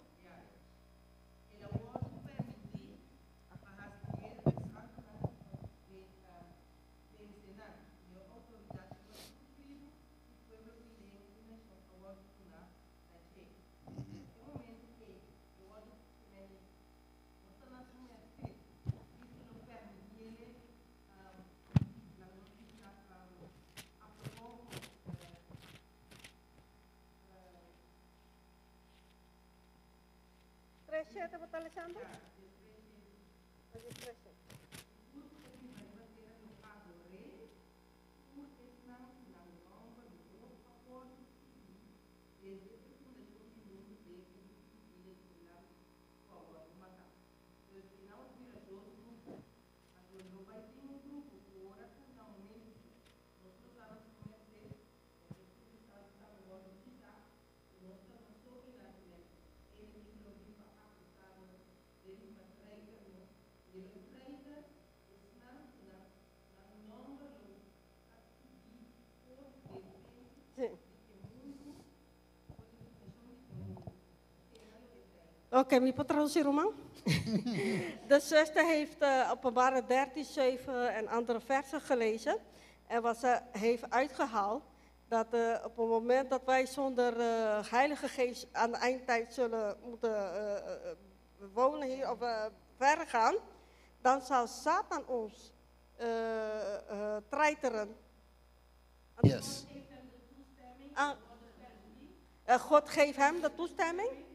Siete, wat Alessandro? Oké, mi può traducire Roman? De zuster heeft Openbare 13:7 en andere versen gelezen. En wat ze heeft uitgehaald, dat op het moment dat wij zonder Heilige Geest aan de eindtijd zullen moeten wonen hier of verder gaan, dan zal Satan ons treiteren. Yes. God geeft hem de toestemming.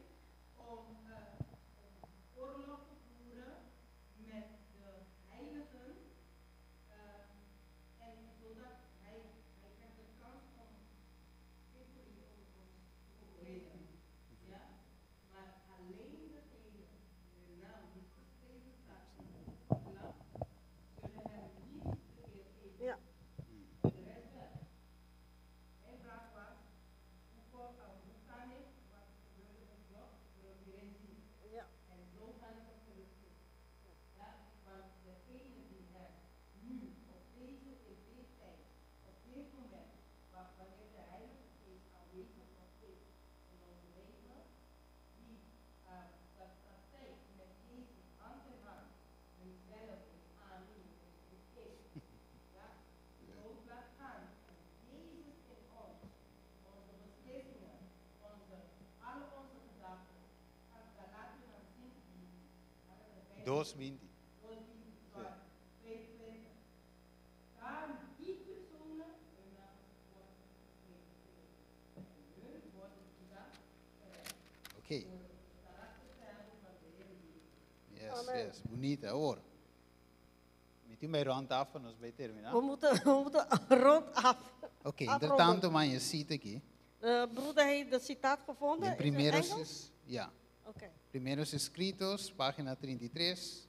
Dos minti. Okay. Yes, yes. Bonita, hoor. Met u mij rond af en ons bij terminaal. We moeten rond af. Oké, entretanto, man, je ziet aquí. De broeder heeft de citaat gevonden. En primeros is, ja. Okay. Primeros escritos, página 33.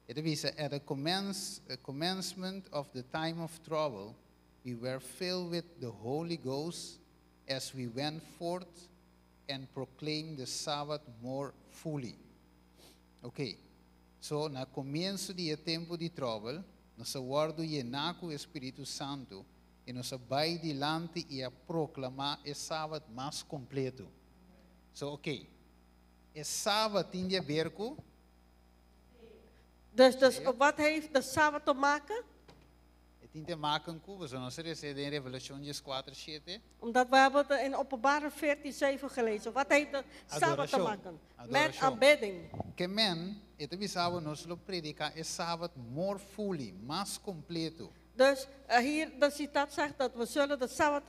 Het dice, at the commencement of the time of trouble, we were filled with the Holy Ghost as we went forth and proclaimed the Sabbath more fully. Okay. So, na comienzo do tempo de trouble, nós guardo llenar com o Espírito Santo e nós vai dilante e a proclamar o sábado mais completo. So, okay. O sábado tem a ver com... Dus wat heeft de Sabbat te maken? Het Dit te maken ku, we zullen ons er in Revelation 4:7. Omdat we hebben het in Openbare 14:7 gelezen. Wat heeft de Sabbat te Adoração. maken? Met Adoração. aanbidding. Que men, ito bisava nos lo predica e Sabbat more fully, mais completo. Dus hier de citaat zegt dat we zullen de Sabbat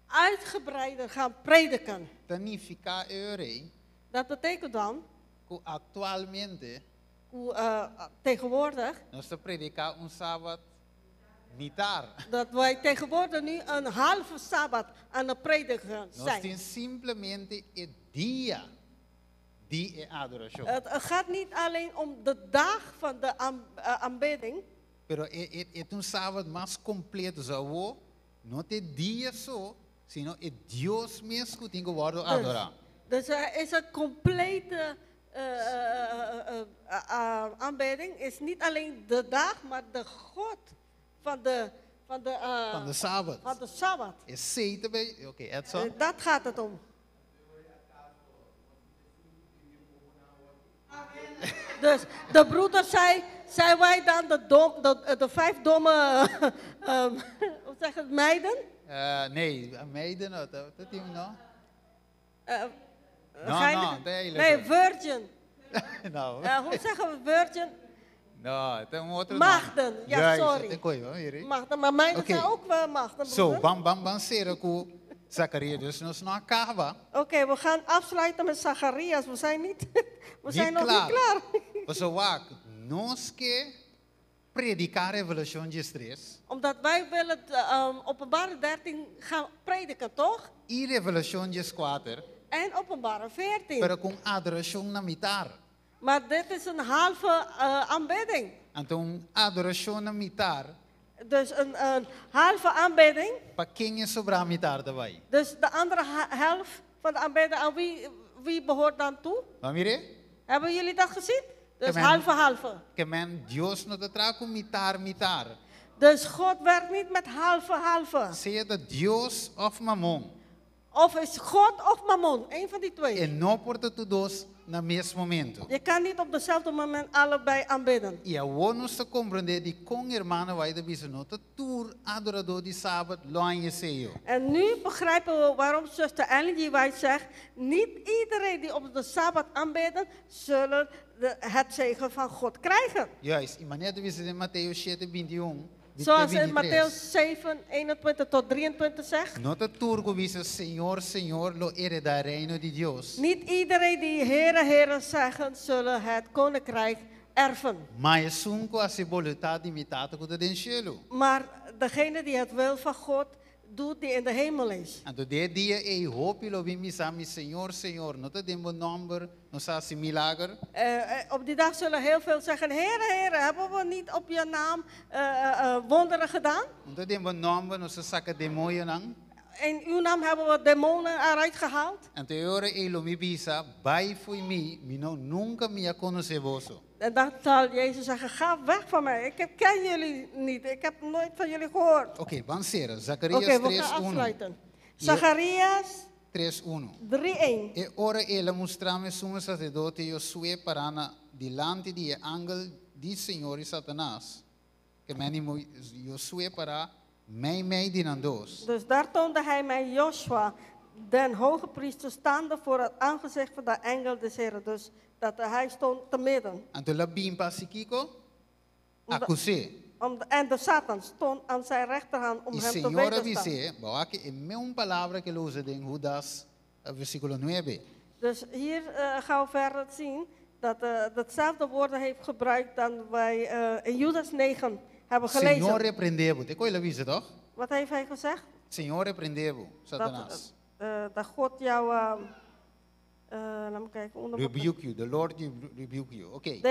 uitgebreider gaan prediken. Significa eure Dat betekent dan, que actualmente tegenwoordig, nós predica Sabbat mitar. dat wij tegenwoordig nu een halve Sabbat aan het prediken Nós zijn. tem simplesmente e dia de adoração. Het gaat niet alleen om de dag van de aanbidding, Pero é Sabbat mais completo, zo. Não tem dia só, sino é Deus mesmo que tem que adorar. dus is het complete aanbidding is niet alleen de dag, maar de God van de Sabbat. van de Sabbat. É zeker bij, oké, Edson. Dat gaat het om. Dus de broeder zei, zijn wij dan de 5 domme, hoe zeg je het, meiden? Nee, meiden, dat is nou. Nee, virgin. Nou. Hoe zeggen we virgin? Nou, het is een outro Maagden, ja, Juist, sorry. het is kooi, hoor, hier. Maagden, maar meiden Oké. zijn ook wel maagden, Zo, broeder. bam, sera ku Zachariah, dus nos não acaba. Oké, we gaan afsluiten met Zacharias. We zijn niet, we zijn nog klaar. niet klaar. Paso wak, nós que predicar Revelation 3. Omdat wij willen Openbare 13 gaan prediken, toch? E Revelation 4. En Openbare 14. Pero com adoração na mitar. Maar dit is een halve aanbidding. Então, adoração na mitar, Dus een halve aanbidding. para quem é sobre a mitar daarbij? Dus de andere helft van de aanbidding, aan wie behoort dan toe? Vamos ver? Hebben jullie dat gezien? Dus Amen. halve. Que men Deus não te traz com mitar. Dus God werkt niet met halve. Seja de Deus of Mamon. Of is God of Mammon, één van die twee. E não porta tu dois no mesmo momento. Je kan niet op dezelfde moment allebei aanbidden. E a ons te compreender die com irmã vai de bisonota tour adorador de sábado lá em Ezeio. En nu begrijpen we waarom zuster Ellen G. White zegt, niet iedereen die op de Sabbat aanbidden, zullen het zegen van God krijgen. Juist, e maneira de visita in Mateus 7:21. Zoals in Matthäus 7, 21 tot 23 zegt. Nota turco visa Senhor, Senhor, lo hereda reino de Deus. Niet iedereen die Heere, Heere zeggen, zullen het koninkrijk erven. Mas unco a se voluntade imitada com den cielo. Maar degene die het wil van God doet, die in de hemel is. Então de dia e hope lo bim misami Senhor, Senhor, nota den bom number, no sa si milagre. Op die dag zullen heel veel zeggen, Heere, Heere, hebben we niet op je naam wonderen gedaan? Nota den bom number, no sa saca demoio nang. In uw naam hebben we demonen eruit gehaald. En te ore e lo mi bisa, bai fui mi no nunca me a conhecer vosso. En dan zal Jezus zeggen, ga weg van mij. Ik ken jullie niet. Ik heb nooit van jullie gehoord. Oké, vansera, Oké, Zacarias we gaan 3:1. afsluiten. Zacharias 3:1. 3:1. E ora ela mostrava sumo sacerdote Josué para delante de ángel de Senhor e Satanás. Que meni Josué para mij dinandos. Dus daar toonde hij mij Joshua, den hoge priester, staande voor het aangezicht van de engel des Heren. Dus dat hij stond te midden. Anto la bimpa sikiko acusé. En de Satan stond aan zijn rechterhand om E hem te Senhor wederstaan. avisé, bawa que é mesma palavra que ele usa em Judas, versículo 9. Dus hier gaan we verder zien dat datzelfde woorden heeft gebruikt dan wij in Judas 9 hebben gelezen. Senhor repreendeu, te coisa avisa toch? Wat heeft hij gezegd? Senhor repreendeu, Satanás. Dat God jou, laat me kijken, Rebuke you, the Lord rebuke you. Oké. de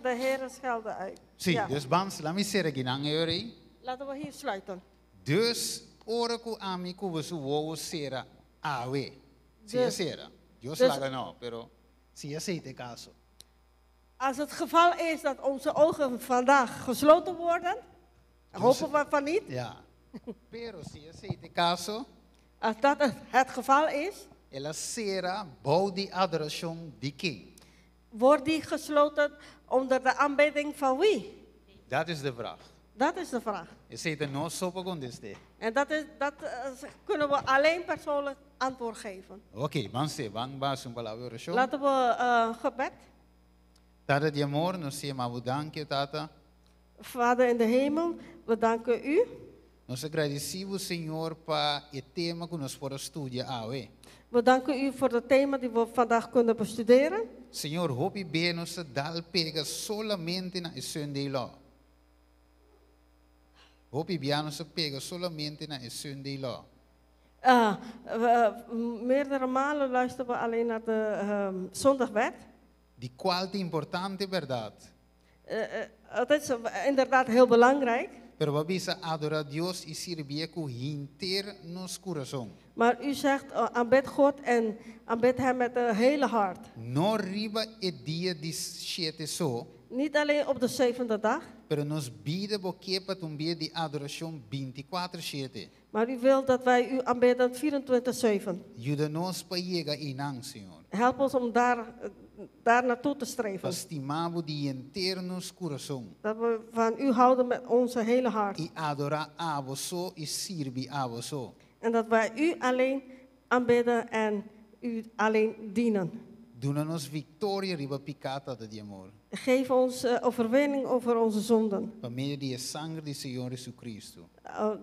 Heere schelde uit. Sim, Ja. dus bans, laat me zeggen, ginang eure. Laten we hier sluiten. Dus, ora ku ami ku wasu wo sera awe. Sia Dus- sera. Dios dus- laga no, pero sia seite caso. Als het geval is dat onze ogen vandaag gesloten worden, hopen we van niet. Ja. Pero sia seite caso, Als dat het geval is, ela sera bou di adoração de quem? wordt die gesloten onder de aanbidding van wie? Dat is de vraag. Dat is de vraag. Je zegt er no sopa con este. En dat kunnen we alleen persoonlijk antwoord geven. Oké, banse, bang bas un palabra show. Laten we gebed. Tata de amor, nos llama danke, tata. Vader in de hemel, we danken u. Nós agradecemos, Senhor, para o tema que nós podemos estudar hoje. We danken u voor het thema die we vandaag kunnen bestuderen. Senhor, hoop bem nos dar pega solamente na Sunday law. Hoop bem nos pega solamente na Sunday law. Meerdere malen luisteren we alleen naar de zondagwet. Die qual importante verdade. Het is inderdaad heel belangrijk. Pero we bisa adorar Deus e servir com inteiro nos coração. Maar u zegt, aanbid God en aanbid hem met een hele hart. No riba e dia de sete so. Niet alleen op de zevende dag. Pero nos bida boque para também de adoração 24/7. Maar u wilt dat wij u aanbidden 24/7. Ajuda nos para chegar inang, Senhor. Help ons om daar naartoe te streven. Estimamos de inteiro nos coração. Dat we van u houden met onze hele hart. E adorar a você e servir a você. En dat wij u alleen aanbidden en u alleen dienen. Doe-nos victoria riba picata de amor. Geef ons overwinning over onze zonden. Por meio de sangue de Senhor Jesus Cristo.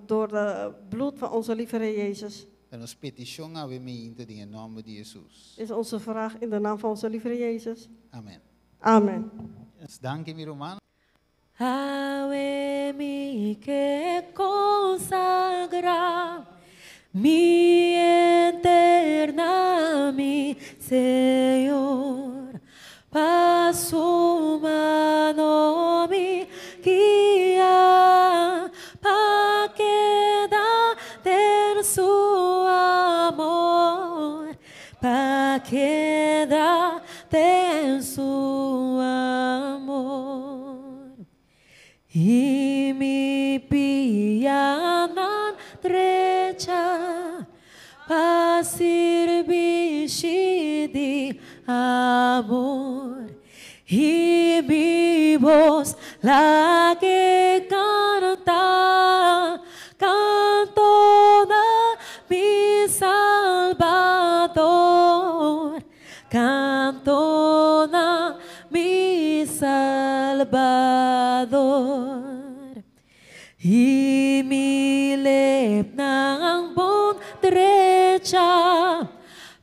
Door het bloed van onze lieve Heer Jezus. En ons petition a we meinte in nome de Jesus. Is onze vraag in de naam van onze lieve Heer Jezus. Amen. Amen. Dank je, Romano. Ave mi que consagra mi eterna mi Señor, paso mano mi guía, pa quedar ter su amor, pa quedar ter su amor. Y mi pia na derecha, pa servir de amor. Y mi voz la que canta, canto da mi Salvador, canto da mi Salvador. Y mi lep nang bon derecha,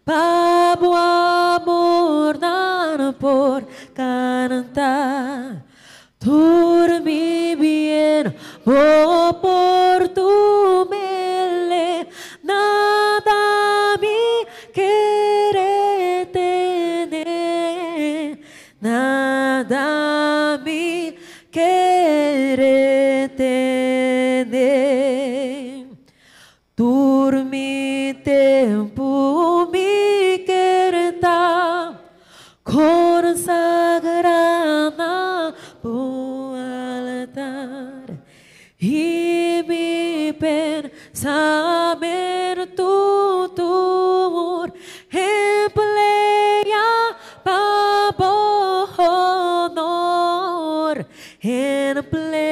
pa bu amor nan por cantar. Dormi bien, oh por tu mele, nada mi quiere tener, nada mi quiere tener. Dormi tempo mi querta, consagrada por altar. Y mi pensamento tu emplea para honor, emplea